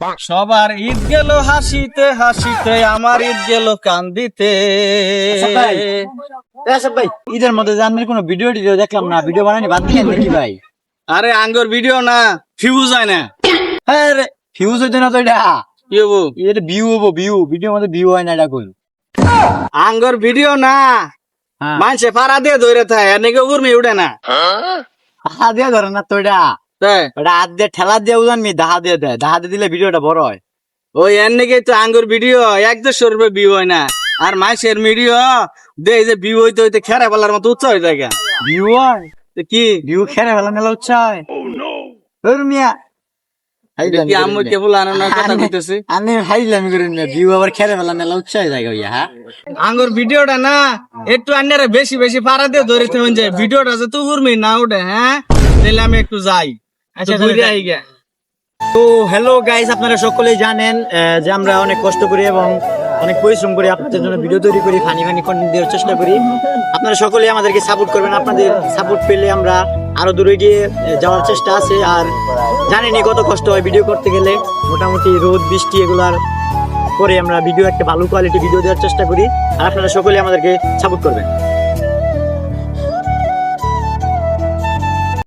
সবার ঈদ গেল হাসিতে হাসিতে, আমার ঈদ গেল কান্দিতে। ভাই ঈদের মধ্যে জানলে কোনো ভিডিও টিডিও দেখলাম না, ভিডিও বানানি বাদ দিয়ে নাকি ভাই? আরে আঙ্গর ভিডিও না, ফিউজ হয় না। হ্যাঁ রে, ফিউজ হইতে না তো এটা, কি হবো? এটা ভিউ হবো, ভিউ ভিডিওর মধ্যে ভিউ হয় না এটা কই? আঙ্গর ভিডিও না, হ্যাঁ মানুষে পাড়া দিয়ে ধরে থাকে, এনেকে উর্মি উঠে না। হাত দিয়ে ধরে না তো এটা, তাই ওটা হাত দিয়ে ঠেলা দিয়ে উজানবি, দাহা দিয়ে দেয়, দাহা দিয়ে দিলে ভিডিওটা বড় হয়। ওই এনেকে তো আঙ্গর ভিডিও 1-1.5 রুপে ভিউ হয় না, আর মাসের ভিডিও দেই যে ভিউ হইতে হইতে খেরা বেলার মতো উচ্চ হয়ে যায়। ভিউ হয় তো কি ভিউ খেলে ফেলা মেলা উচ্চায় ওর মিয়া কি আম্মু কেবল আনানোর কথা কইতেছি। আমি হাইলামি করে মিয়া, ভিউ আবার খেলে ফেলা মেলা উচ্চায় যায় ভাইয়া। হ্যাঁ আঙ্গর ভিডিওটা না একটু আন্নারে বেশি বেশি পাড়া দিয়ে ধরিতে হন যায়, ভিডিওটা যে তুই উর্মি না উঠে। হ্যাঁ তাহলে আমি একটু যাই, আচ্ছা ঘুরে আই গে। তো হ্যালো গাইস, আপনারা সকলেই জানেন যে আমরা অনেক কষ্ট করি এবং অনেক পরিশ্রম করি আপনাদের জন্য ভিডিও তৈরি করি, ফানি ফানি কন্টেন্ট দেওয়ার চেষ্টা করি। আপনারা সকলেই আমাদেরকে সাপোর্ট করবেন, আপনাদের সাপোর্ট পেলে আমরা আরো দূরে গিয়ে যাওয়ার চেষ্টা আছে। আর জানেনই কত কষ্ট হয় ভিডিও করতে গেলে, মোটামুটি রোদ বৃষ্টি এগুলার পরে আমরা ভিডিও একটা ভালো কোয়ালিটি ভিডিও দেওয়ার চেষ্টা করি, আর আপনারা সকলেই আমাদেরকে সাপোর্ট করবেন।